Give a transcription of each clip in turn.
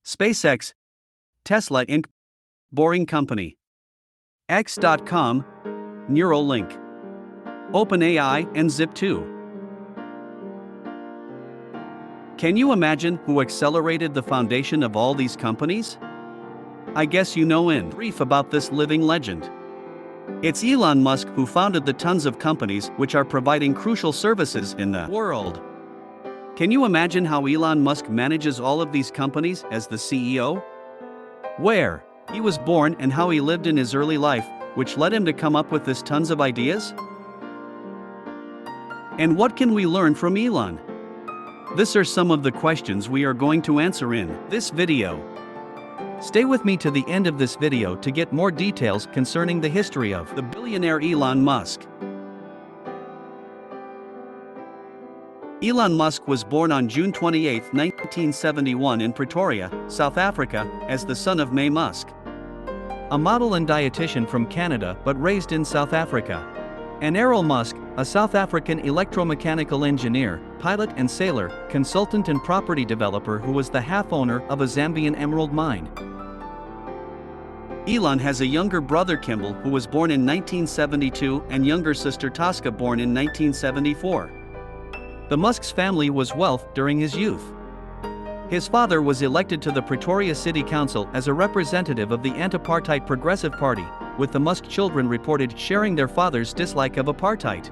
SpaceX, Tesla Inc., Boring Company, X.com, Neuralink, OpenAI, and Zip2. Can you imagine who accelerated the foundation of all these companies? I guess you know in brief about this living legend. It's Elon Musk who founded the tons of companies which are providing crucial services in the world. Can you imagine how Elon Musk manages all of these companies as the CEO? Where he was born and how he lived in his early life, which led him to come up with this tons of ideas? And what can we learn from Elon? These are some of the questions we are going to answer in this video. Stay with me to the end of this video to get more details concerning the history of the billionaire Elon Musk. Elon Musk was born on June 28, 1971 in Pretoria, South Africa, as the son of May Musk, a model and dietitian from Canada but raised in South Africa, and Errol Musk, a South African electromechanical engineer, pilot and sailor, consultant and property developer who was the half-owner of a Zambian emerald mine. Elon has a younger brother Kimball who was born in 1972 and younger sister Tosca born in 1974. The Musk's family was wealthy during his youth. His father was elected to the Pretoria City Council as a representative of the anti-apartheid Progressive Party, with the Musk children reported sharing their father's dislike of apartheid.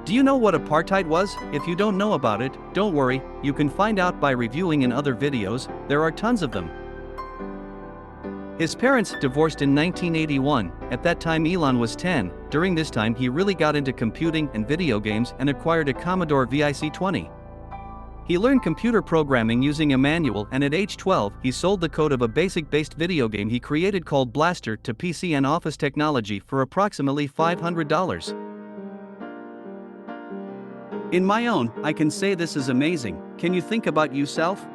Do you know what apartheid was? If you don't know about it, don't worry, you can find out by reviewing in other videos, there are tons of them. His parents divorced in 1981, at that time Elon was 10, during this time he really got into computing and video games and acquired a Commodore VIC-20. He learned computer programming using a manual and at age 12 he sold the code of a basic-based video game he created called Blaster to PC and Office Technology for approximately $500. In my own, I can say this is amazing. Can you think about yourself?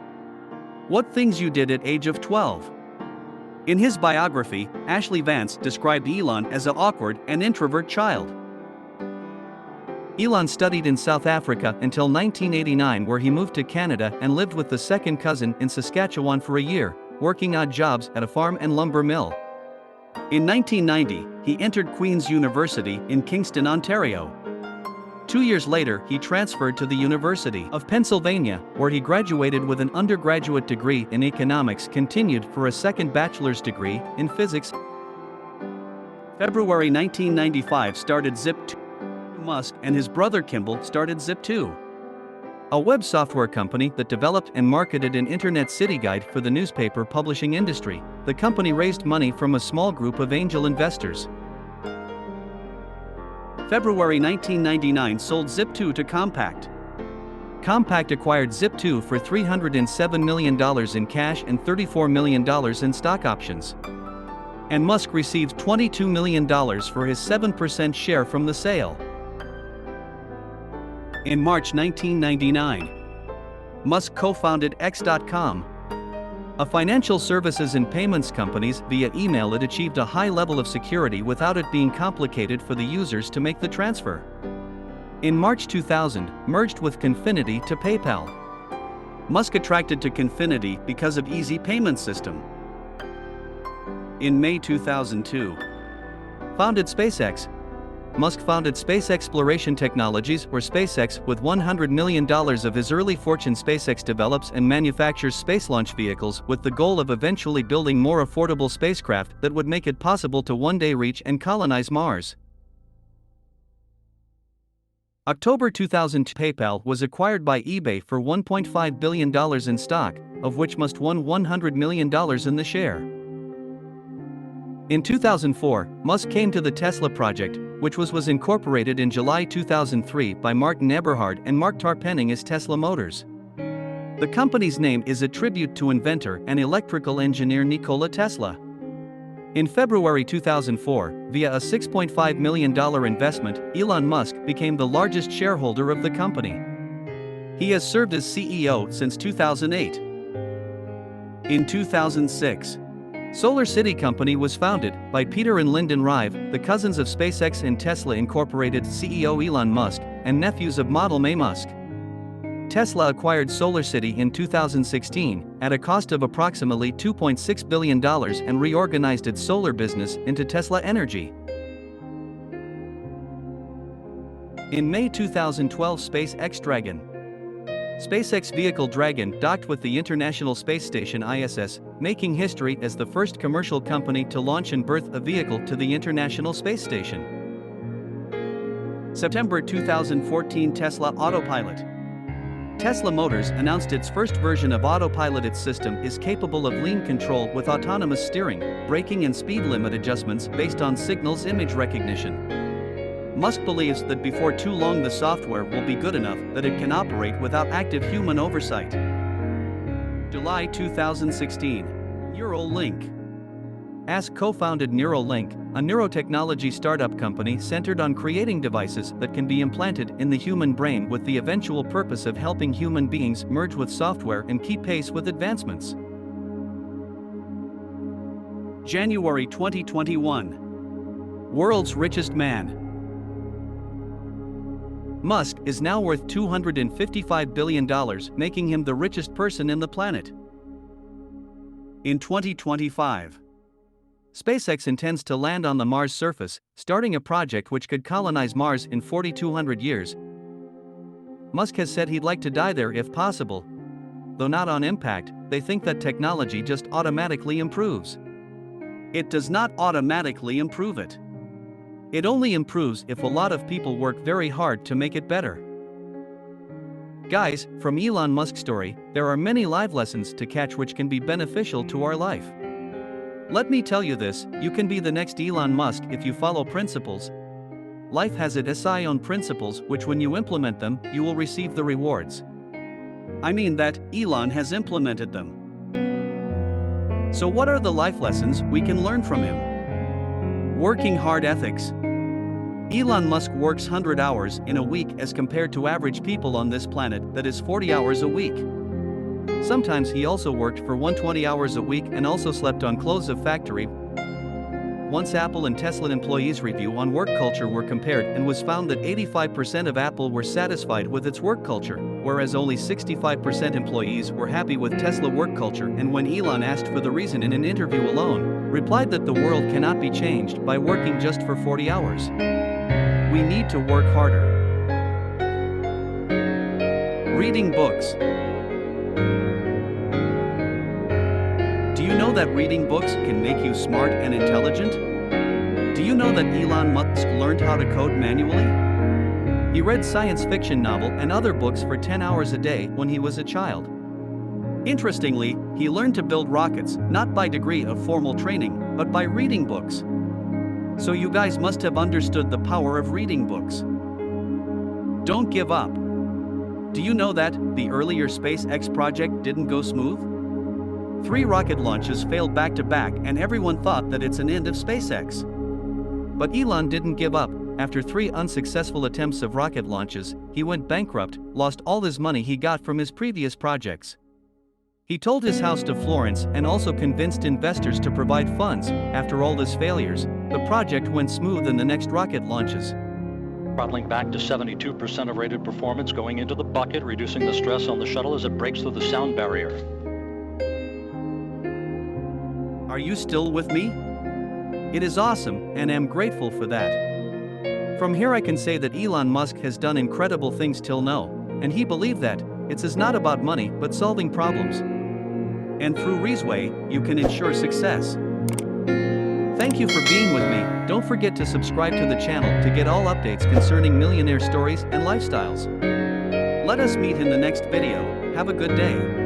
What things you did at age of 12? In his biography, Ashley Vance described Elon as an awkward and introvert child. Elon studied in South Africa until 1989 where he moved to Canada and lived with the second cousin in Saskatchewan for a year, working odd jobs at a farm and lumber mill. In 1990, he entered Queen's University in Kingston, Ontario. 2 years later he transferred to the University of Pennsylvania, where he graduated with an undergraduate degree in economics continued for a second bachelor's degree in physics. February 1995 started Zip2. Musk and his brother Kimball started Zip2, a web software company that developed and marketed an internet city guide for the newspaper publishing industry. The company raised money from a small group of angel investors. February 1999 sold Zip2 to Compaq. Compaq acquired Zip2 for $307 million in cash and $34 million in stock options. And Musk received $22 million for his 7% share from the sale. In March 1999, Musk co-founded X.com, a financial services and payments companies. Via email it achieved a high level of security without it being complicated for the users to make the transfer. In March 2000, merged with Confinity to PayPal. Musk attracted to Confinity because of easy payment system. In May 2002, founded SpaceX. Musk founded Space Exploration Technologies, or SpaceX, with $100 million of his early fortune. SpaceX develops and manufactures space launch vehicles with the goal of eventually building more affordable spacecraft that would make it possible to one day reach and colonize Mars. October 2002, PayPal was acquired by eBay for $1.5 billion in stock, of which Musk won $100 million in the share. In 2004, Musk came to the Tesla project, which was incorporated in July 2003 by Martin Eberhard and Mark Tarpenning as Tesla Motors. The company's name is a tribute to inventor and electrical engineer Nikola Tesla. In February 2004, via a $6.5 million investment, Elon Musk became the largest shareholder of the company. He has served as CEO since 2008. In 2006, Solar City Company was founded by Peter and Lyndon Rive, the cousins of SpaceX and Tesla Incorporated CEO Elon Musk, and nephews of model May Musk. Tesla acquired SolarCity in 2016 at a cost of approximately $2.6 billion and reorganized its solar business into Tesla Energy. In May 2012, SpaceX Dragon. SpaceX vehicle Dragon docked with the International Space Station ISS, making history as the first commercial company to launch and berth a vehicle to the International Space Station. September 2014, Tesla Autopilot. Tesla Motors announced its first version of Autopilot. Its system is capable of lane control with autonomous steering, braking and speed limit adjustments based on signals image recognition. Musk believes that before too long the software will be good enough that it can operate without active human oversight. July 2016. Neuralink. Musk co-founded Neuralink, a neurotechnology startup company centered on creating devices that can be implanted in the human brain with the eventual purpose of helping human beings merge with software and keep pace with advancements. January 2021. World's richest man. Musk is now worth $255 billion, making him the richest person in the planet. In 2025, SpaceX intends to land on the Mars surface, starting a project which could colonize Mars in 4,200 years. Musk has said he'd like to die there if possible. Though not on impact, they think that technology just automatically improves. It does not automatically improve it. It only improves if a lot of people work very hard to make it better. Guys, from Elon Musk's story, there are many life lessons to catch which can be beneficial to our life. Let me tell you this, you can be the next Elon Musk if you follow principles. Life has its own principles which when you implement them, you will receive the rewards. I mean that Elon has implemented them. So what are the life lessons we can learn from him? Working hard ethics. Elon Musk works 100 hours in a week as compared to average people on this planet that is 40 hours a week. Sometimes he also worked for 120 hours a week and also slept on clothes of factory. Once Apple and Tesla employees' review on work culture were compared and was found that 85% of Apple were satisfied with its work culture, whereas only 65% employees were happy with Tesla work culture. And when Elon asked for the reason in an interview alone, replied that the world cannot be changed by working just for 40 hours. We need to work harder. Reading books. Do you know that reading books can make you smart and intelligent? Do you know that Elon Musk learned how to code manually? He read science fiction novel and other books for 10 hours a day when he was a child. Interestingly, he learned to build rockets not by degree of formal training, but by reading books. So you guys must have understood the power of reading books. Don't give up. Do you know that the earlier SpaceX project didn't go smooth? 3 rocket launches failed back to back and everyone thought that it's an end of SpaceX. But Elon didn't give up. After 3 unsuccessful attempts of rocket launches, he went bankrupt, lost all his money he got from his previous projects. He sold his house to Florence and also convinced investors to provide funds. After all these failures, the project went smooth in the next rocket launches. Throttling back to 72% of rated performance, going into the bucket, reducing the stress on the shuttle as it breaks through the sound barrier. Are you still with me? It is awesome, and I'm grateful for that. From here I can say that Elon Musk has done incredible things till now, and he believed that it's not about money but solving problems. And through Reesway, you can ensure success. Thank you for being with me. Don't forget to subscribe to the channel to get all updates concerning millionaire stories and lifestyles. Let us meet in the next video. Have a good day.